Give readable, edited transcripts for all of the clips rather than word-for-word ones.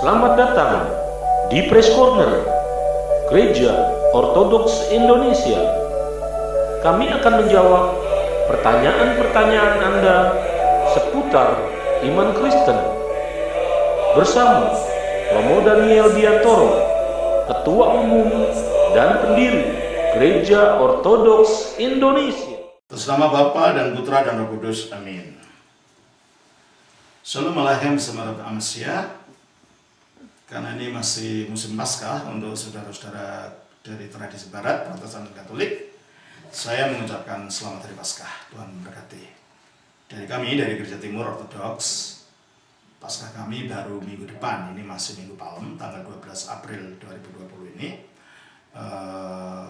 Selamat datang di Press Corner, Gereja Ortodoks Indonesia. Kami akan menjawab pertanyaan-pertanyaan Anda seputar iman Kristen bersama Romo Daniel Biantoro, Ketua Umum dan Pendiri Gereja Ortodoks Indonesia. Atas nama Bapa dan Putra dan Roh Kudus, amin. Shalom Aleichem Semarat Amasya. Karena ini masih musim Paskah untuk saudara-saudara dari tradisi Barat, Protestan dan Katolik, saya mengucapkan selamat hari Paskah. Tuhan memberkati. Dari kami, dari Gereja Timur Ortodoks, Paskah kami baru minggu depan, ini masih Minggu Palem, tanggal 12 April 2020 ini,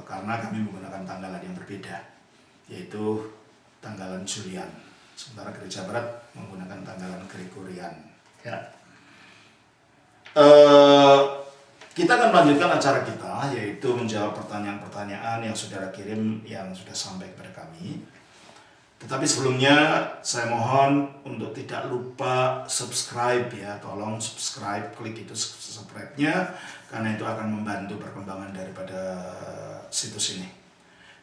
karena kami menggunakan tanggalan yang berbeda, yaitu tanggalan Julian. Sementara Gereja Barat menggunakan tanggalan Gregorian. Ya. Kita akan melanjutkan acara kita, yaitu menjawab pertanyaan-pertanyaan yang saudara kirim, yang sudah sampai kepada kami. Tetapi sebelumnya saya mohon untuk tidak lupa subscribe ya, tolong subscribe, klik itu subscribe-nya, karena itu akan membantu perkembangan daripada situs ini.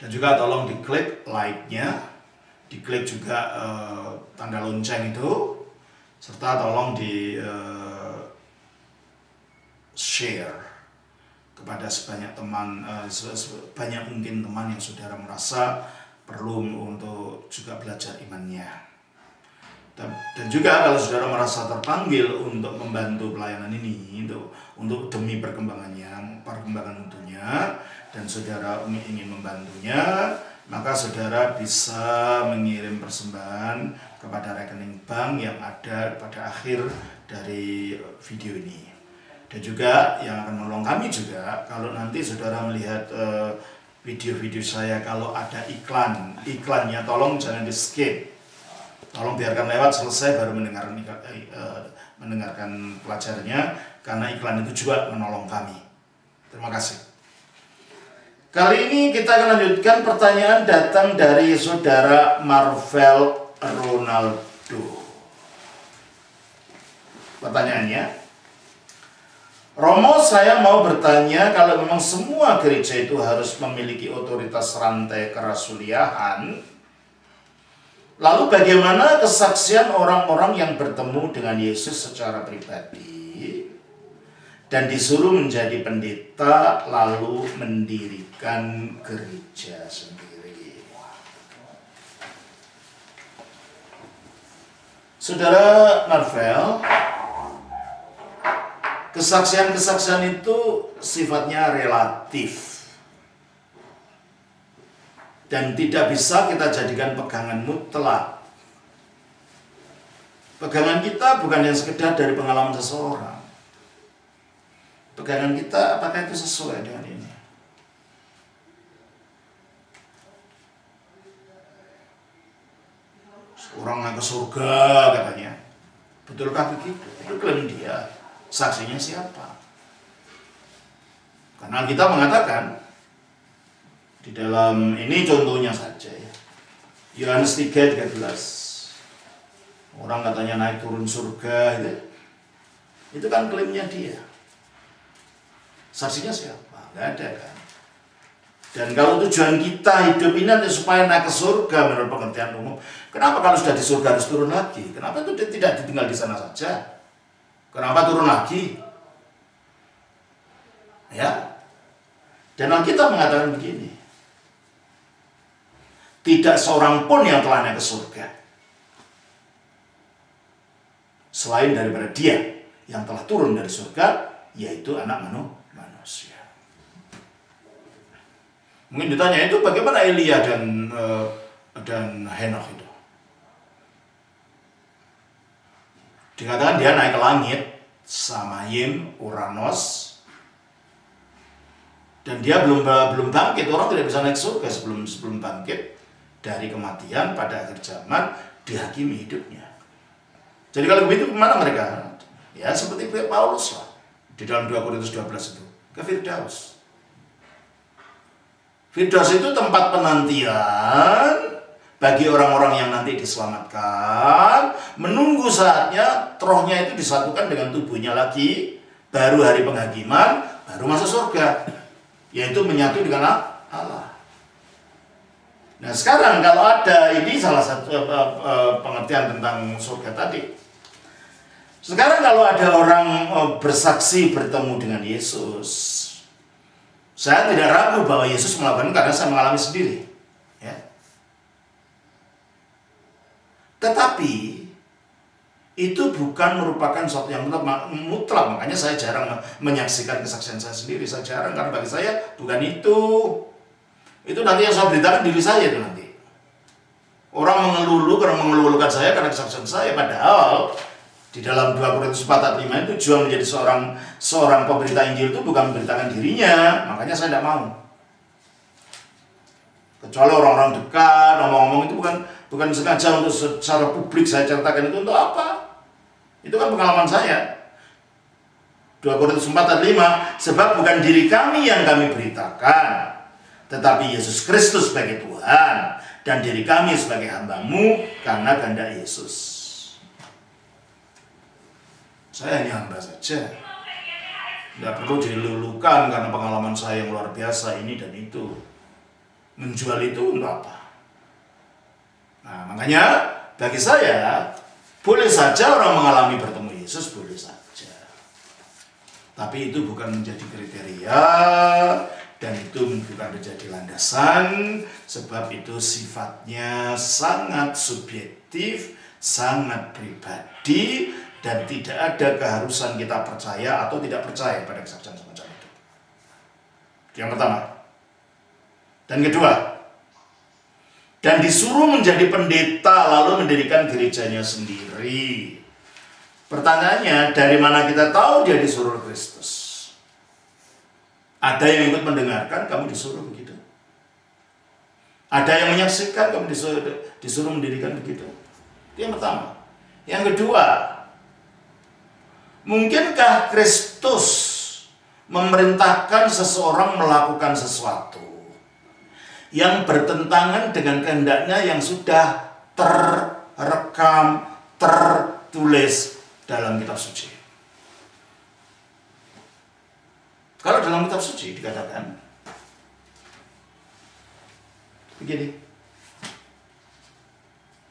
Dan juga tolong diklik like-nya, diklik juga tanda lonceng itu, serta tolong di share kepada sebanyak teman, sebanyak mungkin teman yang saudara merasa perlu untuk juga belajar imannya. Dan juga kalau saudara merasa terpanggil untuk membantu pelayanan ini, untuk demi perkembangan mutunya, dan saudara ingin membantunya, maka saudara bisa mengirim persembahan kepada rekening bank yang ada pada akhir dari video ini. Dan juga yang akan menolong kami juga, kalau nanti saudara melihat video-video saya, kalau ada iklannya tolong jangan di skip. Tolong biarkan lewat selesai baru mendengarkan pelajarannya, karena iklan itu juga menolong kami. Terima kasih. Kali ini kita akan lanjutkan pertanyaan datang dari saudara Marvel Ronaldo. Pertanyaannya, Romo, saya mau bertanya, kalau memang semua gereja itu harus memiliki otoritas rantai kerasuliahan, lalu bagaimana kesaksian orang-orang yang bertemu dengan Yesus secara pribadi dan disuruh menjadi pendeta lalu mendirikan gereja sendiri? Saudara Marvel, kesaksian-kesaksian itu sifatnya relatif dan tidak bisa kita jadikan pegangan mutlak. Pegangan kita bukan yang sekedar dari pengalaman seseorang. Pegangan kita apakah itu sesuai dengan ini? Orang naik ke surga katanya. Betulkah begitu? Itu klaim dia. Saksinya siapa? Karena kita mengatakan di dalam ini contohnya saja ya. Yohanes 3:13. Orang katanya naik turun surga gitu. Itu kan klaimnya dia. Saksinya siapa? Enggak ada kan. Dan kalau tujuan kita hidup ini nanti supaya naik ke surga menurut pengertian umum, kenapa kalau sudah di surga harus turun lagi? Kenapa itu tidak ditinggal di sana saja? Kenapa turun lagi? Ya. Dan Alkitab mengatakan begini. Tidak seorang pun yang telah naik ke surga selain daripada dia yang telah turun dari surga, yaitu anak manusia. Mungkin ditanya, itu bagaimana Elia dan Henokh itu? Dikatakan dia naik ke langit, Samayim, Uranos, dan dia belum bangkit. Orang tidak bisa naik surga sebelum bangkit dari kematian pada akhir zaman, dihakimi hidupnya. Jadi kalau begitu kemana mereka? Ya seperti Paulus lah, di dalam 2 Korintus 12 itu, ke Firdaus. Firdaus itu tempat penantian bagi orang-orang yang nanti diselamatkan, menunggu saatnya rohnya itu disatukan dengan tubuhnya lagi baru hari penghakiman, baru masuk surga, yaitu menyatu dengan Allah. Nah sekarang kalau ada, ini salah satu pengertian tentang surga tadi. Sekarang kalau ada orang bersaksi bertemu dengan Yesus, saya tidak ragu bahwa Yesus melakukan karena saya mengalami sendiri. Ya. Tetapi itu bukan merupakan sesuatu yang mutlak. Makanya saya jarang menyaksikan kesaksian saya sendiri. Saya jarang, karena bagi saya bukan itu. Itu nanti yang saya beritakan diri saya itu nanti. Orang mengeluh-elukan saya karena kesaksian saya. Padahal di dalam 2 Korintus 4 ayat 5 itu tujuan menjadi seorang pemberita Injil itu bukan memberitakan dirinya. Makanya saya tidak mau. Kecuali orang-orang dekat, ngomong-ngomong itu bukan sengaja untuk secara publik saya ceritakan itu untuk apa? Itu kan pengalaman saya. 2 Korintus 4 ayat 5, sebab bukan diri kami yang kami beritakan, tetapi Yesus Kristus sebagai Tuhan, dan diri kami sebagai hamba-Mu karena kehendak Yesus. Saya hanya hamba saja. Tidak perlu dilulukan karena pengalaman saya yang luar biasa ini dan itu. Menjual itu untuk apa? Nah, makanya bagi saya, boleh saja orang mengalami bertemu Yesus, boleh saja. Tapi itu bukan menjadi kriteria, dan itu bukan menjadi landasan, sebab itu sifatnya sangat subjektif, sangat pribadi, dan tidak ada keharusan kita percaya atau tidak percaya pada kesaksian semacam itu. Yang pertama. Dan kedua, dan disuruh menjadi pendeta lalu mendirikan gerejanya sendiri. Pertanyaannya, dari mana kita tahu dia disuruh Kristus? Ada yang ikut mendengarkan, kamu disuruh begitu. Ada yang menyaksikan, kamu disuruh mendirikan begitu. Itu yang pertama. Yang kedua, mungkinkah Kristus memerintahkan seseorang melakukan sesuatu yang bertentangan dengan kehendaknya yang sudah terrekam, tertulis dalam kitab suci? Kalau dalam kitab suci dikatakan begini,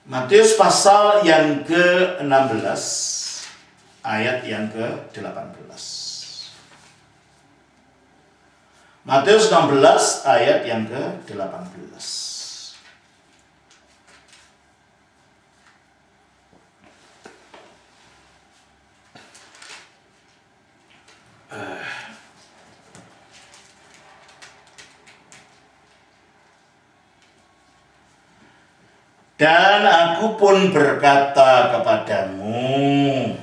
Matius pasal yang ke-16 ayat yang ke-18. Matius 16 ayat yang ke-18. Dan aku pun berkata kepadamu,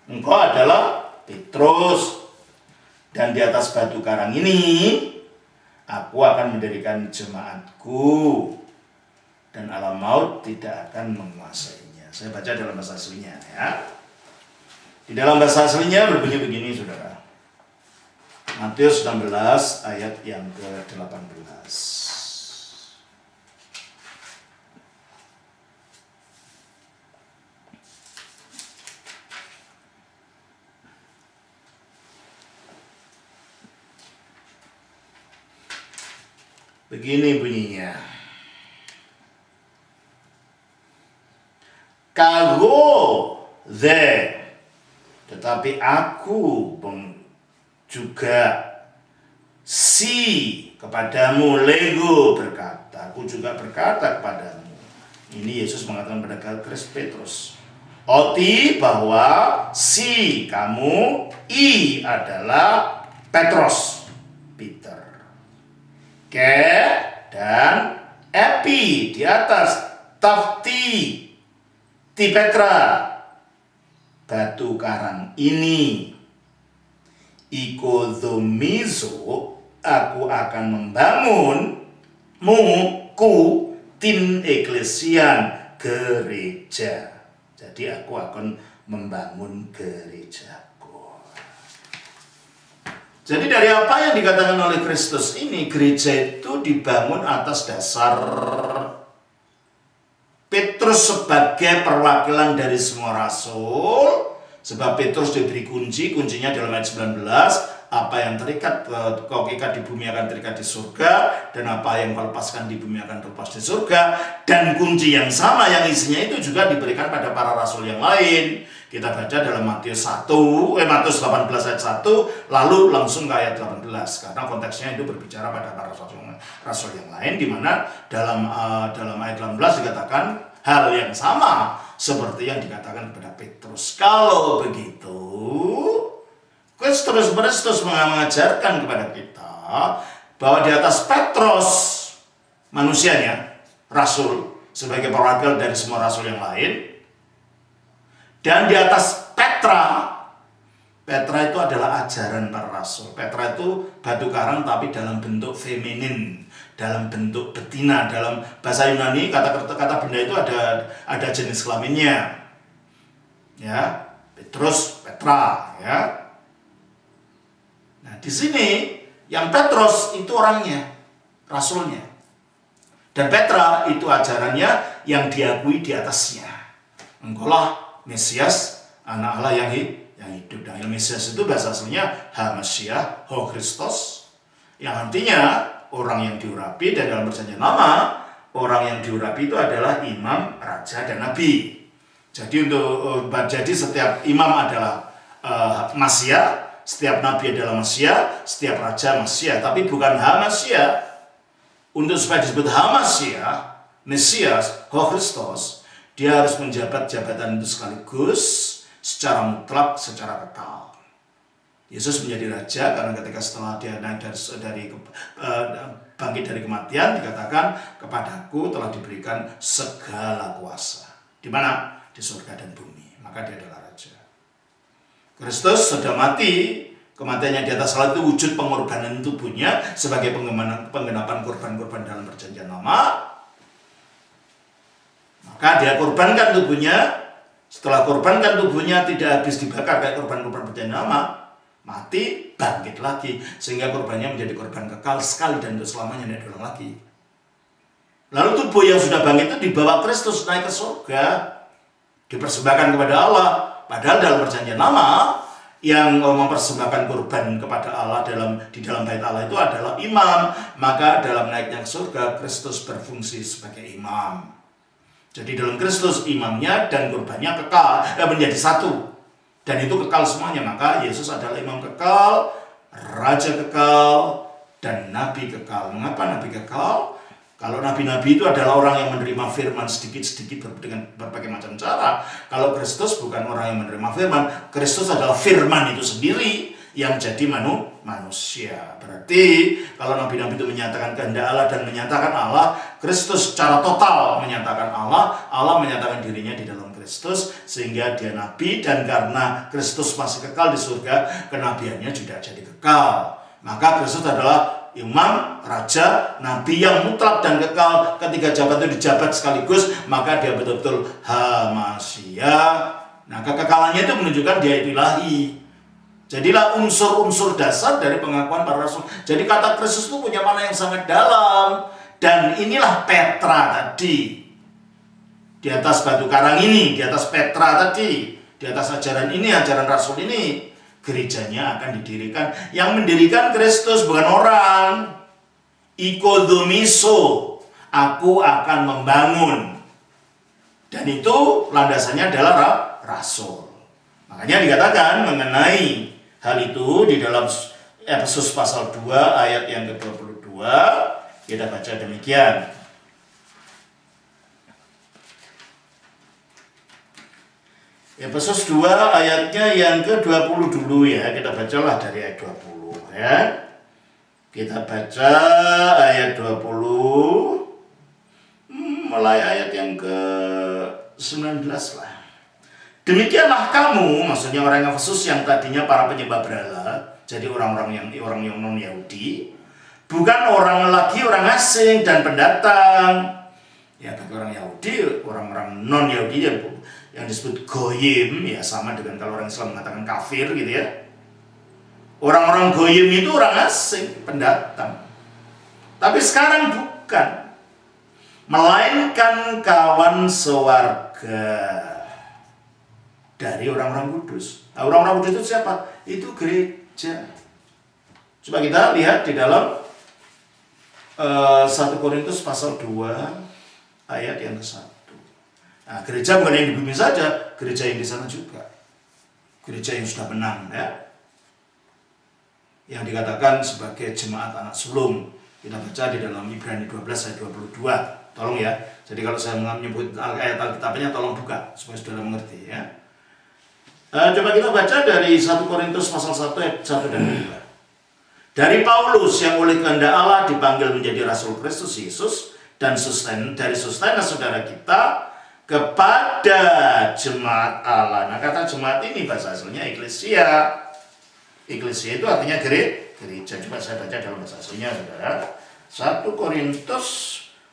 engkau adalah Petrus, dan di atas batu karang ini aku akan mendirikan jemaatku, dan alam maut tidak akan menguasainya. Saya baca dalam bahasa aslinya ya. Di dalam bahasa aslinya berbunyi begini, saudara. Matius 16 ayat yang ke-18. Begini bunyinya. Kago ze, tetapi aku juga si kepadamu, lego berkata, aku juga berkata kepadamu. Ini Yesus mengatakan pada Petrus, oti bahwa si kamu, i adalah Petrus, Peter. Ke dan epi di atas, tafti ti Petra, batu karang ini, ikodomizo, aku akan membangunmu, ku tin eklesian, gereja. Jadi aku akan membangun gerejaku. Jadi dari apa yang dikatakan oleh Kristus ini, gereja itu dibangun atas dasar Petrus sebagai perwakilan dari semua rasul, Sebab Petrus diberi kunci, kuncinya dalam ayat 19, apa yang terikat kau ikat di bumi akan terikat di surga, dan apa yang kau lepaskan di bumi akan terlepas di surga. Dan kunci yang sama yang isinya itu juga diberikan pada para rasul yang lain. Kita baca dalam Matius 18 ayat 1, lalu langsung ke ayat 18, karena konteksnya itu berbicara pada para rasul yang lain, di mana dalam ayat 18 dikatakan hal yang sama seperti yang dikatakan kepada Petrus. Kalau begitu, Kristus mengajarkan kepada kita bahwa di atas Petrus, manusianya, rasul, sebagai perwakilan dari semua rasul yang lain, dan di atas Petra itu adalah ajaran para rasul. Petra itu batu karang tapi dalam bentuk feminin, dalam bentuk betina. Dalam bahasa Yunani kata benda itu ada jenis kelaminnya. Ya, Petrus, Petra, ya. Nah, di sini yang Petrus itu orangnya, rasulnya. Dan Petra itu ajarannya yang diakui di atasnya. Engkaulah Mesias, anak Allah yang hidup. Dan Mesias itu bahasa aslinya Ha-Masiah, Ho-Christos, yang artinya orang yang diurapi. Dan dalam perjanjian lama, orang yang diurapi itu adalah imam, raja, dan nabi. Jadi setiap imam adalah Masiah, setiap nabi adalah Masiah, setiap raja Masiah, tapi bukan Ha-Masiah. Untuk supaya disebut Ha-Masiah, Mesias, Ho-Christos, dia harus menjabat jabatan itu sekaligus, secara mutlak, secara kekal. Yesus menjadi raja karena ketika setelah dia naik bangkit dari kematian, dikatakan kepadaku telah diberikan segala kuasa. Di mana? Di surga dan bumi. Maka dia adalah raja. Kristus sudah mati. Kematiannya di atas salib itu wujud pengorbanan tubuhnya sebagai penggenapan korban-korban dalam perjanjian lama. Maka dia korbankan tubuhnya. Setelah korbankan tubuhnya tidak habis dibakar kayak korban-korban perjanjian lama, mati, bangkit lagi, sehingga korbannya menjadi korban kekal sekali dan untuk selamanya, tidak diulang lagi. Lalu tubuh yang sudah bangkit itu dibawa Kristus naik ke surga, dipersembahkan kepada Allah. Padahal dalam perjanjian lama, yang mempersembahkan korban kepada Allah di dalam bait Allah itu adalah imam. Maka dalam naiknya ke surga, Kristus berfungsi sebagai imam. Jadi dalam Kristus imamnya dan korbannya kekal, menjadi satu. Dan itu kekal semuanya. Maka Yesus adalah imam kekal, raja kekal, dan nabi kekal. Mengapa nabi kekal? Kalau nabi-nabi itu adalah orang yang menerima firman sedikit-sedikit dengan berbagai macam cara. Kalau Kristus bukan orang yang menerima firman, Kristus adalah firman itu sendiri yang jadi manusia. Berarti kalau nabi-nabi itu menyatakan kehendak Allah dan menyatakan Allah, Kristus secara total menyatakan Allah, Allah menyatakan dirinya di dalam Kristus, sehingga dia nabi. Dan karena Kristus masih kekal di surga, kenabiannya juga jadi kekal. Maka Kristus adalah imam, raja, nabi yang mutlak dan kekal. Ketika jabat itu dijabat sekaligus, maka dia betul-betul Ha-Masiah. Nah, kekekalannya itu menunjukkan dia itu ilahi. Jadilah unsur-unsur dasar dari pengakuan para rasul. Jadi kata Kristus itu punya makna yang sangat dalam. Dan inilah Petra tadi. Di atas batu karang ini, di atas Petra tadi, di atas ajaran ini, ajaran rasul ini, gerejanya akan didirikan. Yang mendirikan Kristus, bukan orang. Ikodomiso, aku akan membangun. Dan itu landasannya adalah rasul. Makanya dikatakan mengenai hal itu di dalam Efesus pasal 2 ayat yang ke-22. Kita baca demikian. Efesus 2 ayatnya yang ke-20 dulu ya. Kita bacalah dari ayat 20 ya. Kita baca ayat 20 mulai ayat yang ke-19 lah. Demikianlah kamu, maksudnya orang Efesus yang tadinya para penyembah berhala, jadi orang yang non Yahudi, bukan orang lagi orang asing dan pendatang. Ya, bagi orang Yahudi, orang-orang non Yahudi yang disebut goyim, ya sama dengan kalau orang Islam mengatakan kafir gitu ya. Orang-orang goyim itu orang asing, pendatang. Tapi sekarang bukan, melainkan kawan sewarga. dari orang-orang kudus. Nah, orang-orang kudus itu siapa? Itu gereja. Coba kita lihat di dalam 1 Korintus pasal 2 ayat yang ke-1. Nah, gereja bukan yang di bumi saja, gereja yang di sana juga. Gereja yang sudah menang, ya. Yang dikatakan sebagai jemaat anak sulung. Kita baca di dalam Ibrani 12 ayat 22. Tolong ya. Jadi kalau saya menyebut ayat Alkitabnya tolong buka supaya saudara mengerti, ya. Coba kita baca dari 1 Korintus pasal 1 ayat 1 dan 2. Dari Paulus yang oleh kehendak Allah dipanggil menjadi Rasul Kristus Yesus dan dari Sostenes saudara kita kepada jemaat Allah. Nah, kata jemaat ini bahasa aslinya eklesia. Eklesia itu artinya gereja. Coba saya baca dalam bahasa aslinya saudara. 1 Korintus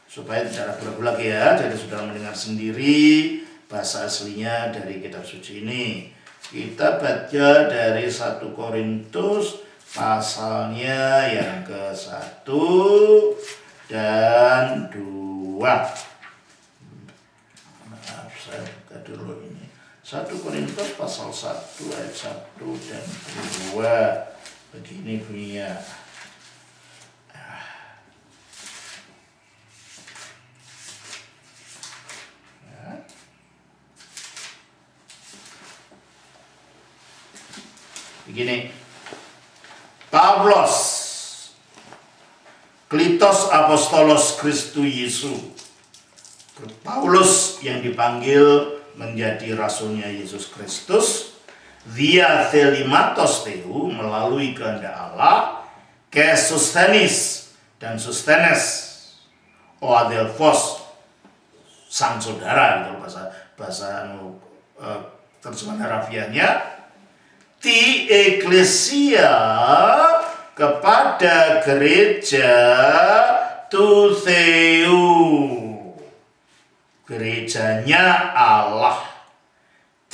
supaya tidak ragu-ragu lagi ya. Jadi saudara mendengar sendiri bahasa aslinya dari kitab suci ini. Kita baca dari 1 Korintus pasalnya yang ke-1 dan 2. Maaf, saya buka dulu ini. 1 Korintus pasal 1 ayat 1 dan 2. Begini bunyinya. Begini. Pavlos, Klitos Apostolos Christu Yesu. Paulus yang dipanggil menjadi rasulnya Yesus Kristus via Thelimatos Theou melalui kehendak Allah ke Sostenes dan Sostenes Oadelphos sang saudara, itu bahasa terjemahan harafiahnya. Ti eklesia kepada gereja tu Theou, gerejanya Allah.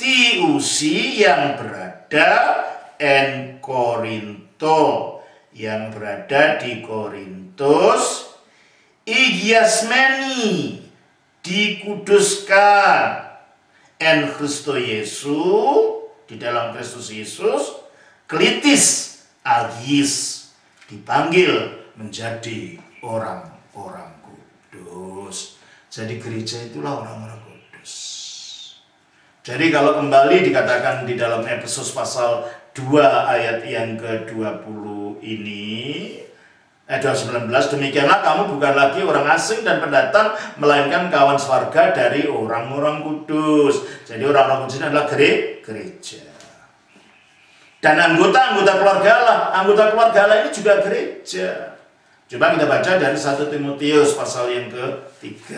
Ti usi yang berada en Korinto, yang berada di Korintus. Igiasmeni, dikuduskan en Kristo Yesu, di dalam Kristus Yesus. Klitis agis, dipanggil menjadi orang-orang kudus. Jadi gereja itulah orang-orang kudus. Jadi kalau kembali dikatakan di dalam Efesus pasal 2 ayat yang ke-20 ini, ayat 19, demikianlah kamu bukan lagi orang asing dan pendatang, melainkan kawan sewarga dari orang-orang kudus. Jadi orang-orang kudus adalah gereja. Dan anggota keluarga Allah ini juga gereja. Coba kita baca dari 1 Timotius pasal yang ke-3.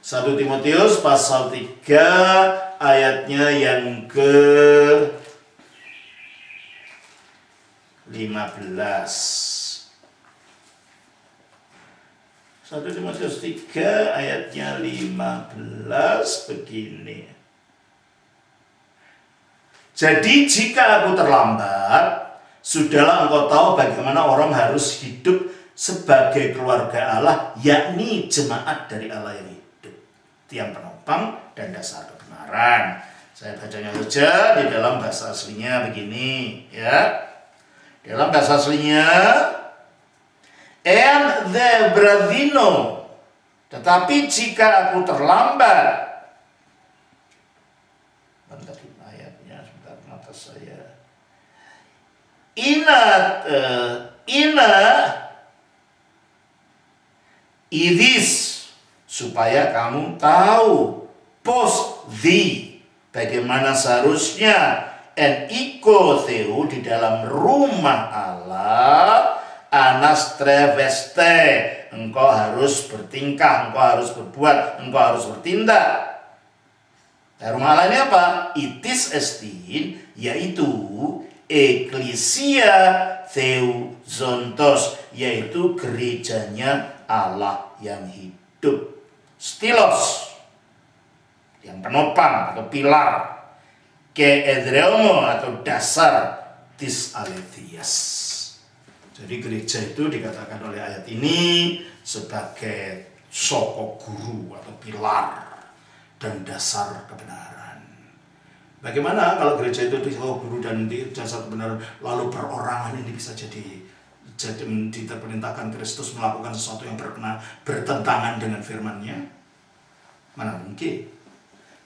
1 Timotius pasal 3 ayatnya yang ke-15. 1 Timotius 3 ayatnya 15 begini. Jadi jika aku terlambat, sudahlah engkau tahu bagaimana orang harus hidup sebagai keluarga Allah, yakni jemaat dari Allah yang hidup, tiang penopang dan dasar kebenaran. Saya bacanya saja di dalam bahasa aslinya begini, ya. Dalam bahasa aslinya, and the bravino, tetapi jika aku terlambat, saya idis, supaya kamu tahu pos di bagaimana seharusnya en iko Theou di dalam rumah Allah anastreveste, engkau harus bertingkah, engkau harus berbuat, engkau harus bertindak. Rumah Allah ini apa? Itis estin, yaitu eklesia Theozontos, yaitu gerejanya Allah yang hidup. Stilos, yang penopang atau pilar. Ke edreomo atau dasar tis alethias. Jadi gereja itu dikatakan oleh ayat ini sebagai sokok guru atau pilar dan dasar kebenaran. Bagaimana kalau gereja itu guru dan jasad benar, lalu perorangan ini bisa jadi diperintahkan Kristus melakukan sesuatu yang bertentangan dengan firman-Nya? Mana mungkin.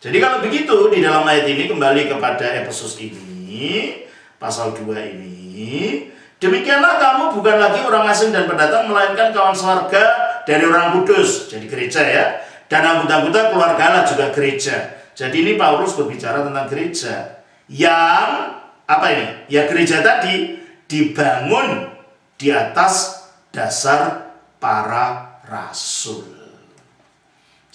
Jadi kalau begitu, di dalam ayat ini kembali kepada Efesus ini, pasal 2 ini, demikianlah kamu bukan lagi orang asing dan pendatang, melainkan kawan sewarga dari orang kudus, jadi gereja ya, dan anggota-anggota keluarga Allah juga gereja. Jadi ini Paulus berbicara tentang gereja yang apa ini? Ya gereja tadi dibangun di atas dasar para rasul.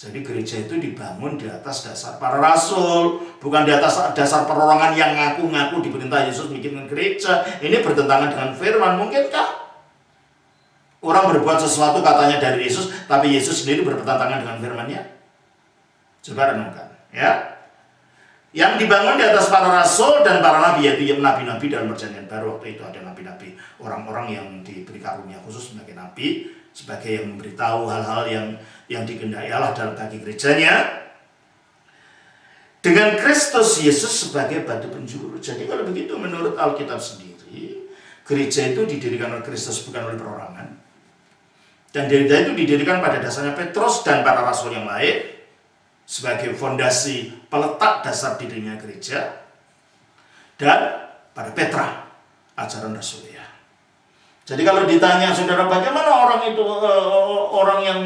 Jadi gereja itu dibangun di atas dasar para rasul, bukan di atas dasar perorangan yang ngaku-ngaku diperintah Yesus bikin gereja. Ini bertentangan dengan firman. Mungkinkah orang berbuat sesuatu katanya dari Yesus, tapi Yesus sendiri bertentangan dengan firman-Nya? Coba renungkan, ya. Yang dibangun di atas para rasul dan para nabi, yaitu nabi-nabi dalam perjanjian baru. Waktu itu ada nabi-nabi, orang-orang yang diberi karunia khusus sebagai nabi, sebagai yang memberitahu hal-hal yang dikehendaki Allah dalam bagi gerejanya, dengan Kristus Yesus sebagai batu penjuru. Jadi kalau begitu menurut Alkitab sendiri, gereja itu didirikan oleh Kristus, bukan oleh perorangan. Dan gereja itu didirikan pada dasarnya Petrus dan para rasul yang lain sebagai fondasi peletak dasar dirinya gereja, dan pada Petra ajaran rasulia. Jadi kalau ditanya saudara bagaimana orang itu orang yang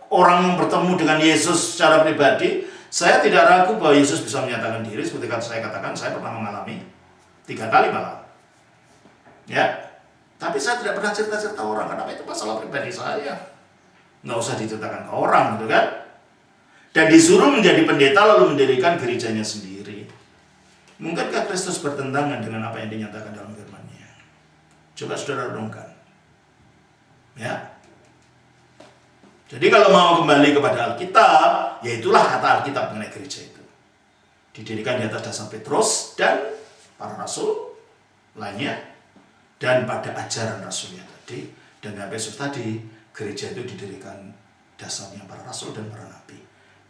orang yang bertemu dengan Yesus secara pribadi, saya tidak ragu bahwa Yesus bisa menyatakan diri seperti saya katakan, saya pernah mengalami 3 kali malah. Ya, tapi saya tidak pernah cerita-cerita orang, karena itu masalah pribadi saya. Nggak usah diceritakan ke orang, gitu kan? Dan disuruh menjadi pendeta lalu mendirikan gerejanya sendiri. Mungkinkah Kristus bertentangan dengan apa yang dinyatakan dalam firman-Nya? Coba saudara renungkan. Ya. Jadi kalau mau kembali kepada Alkitab, ya itulah kata Alkitab mengenai gereja itu. Didirikan di atas dasar Petrus dan para rasul lainnya, dan pada ajaran rasulnya tadi, dan Efesus tadi. Gereja itu didirikan dasarnya para rasul dan para nabi,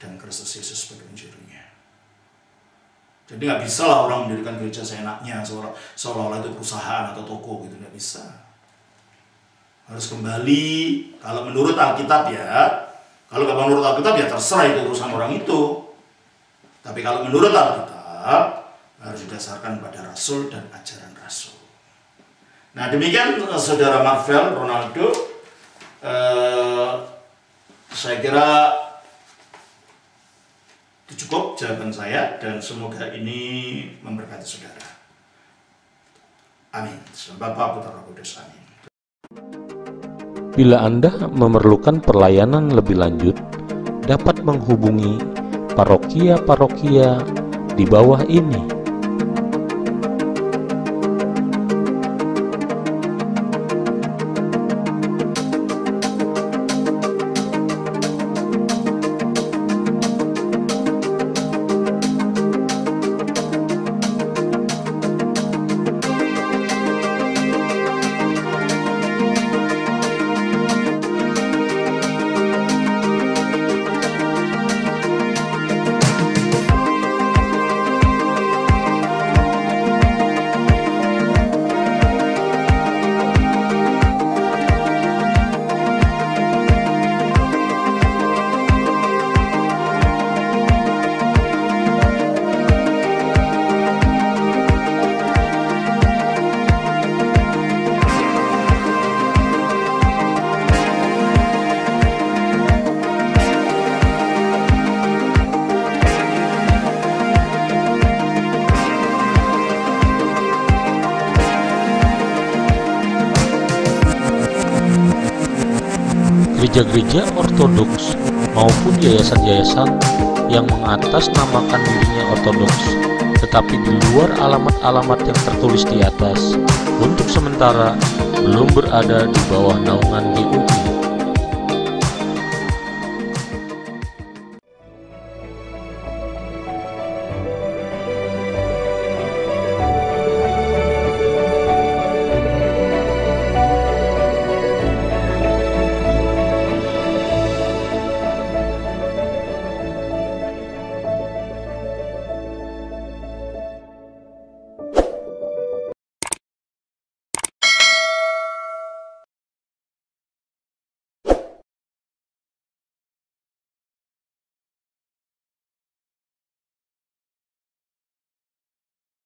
dan Kristus Yesus sebagai penjurunya. Jadi nggak bisa lah orang mendirikan gereja seenaknya, seolah-olah itu perusahaan atau toko gitu, nggak bisa. Harus kembali, kalau menurut Alkitab ya, kalau nggak menurut Alkitab ya terserah, itu urusan orang itu. Tapi kalau menurut Alkitab harus didasarkan pada rasul dan ajaran rasul. Nah demikian saudara Marvel Ronaldo. Saya kira itu cukup jawaban saya, dan semoga ini memberkati saudara. Amin. Bapa, Putra, Roh Kudus. Amin. Bila Anda memerlukan pelayanan lebih lanjut, dapat menghubungi parokia-parokia di bawah ini. Gereja-gereja ortodoks maupun yayasan-yayasan yang mengatasnamakan dirinya ortodoks, tetapi di luar alamat-alamat yang tertulis di atas, untuk sementara belum berada di bawah naungan GUI.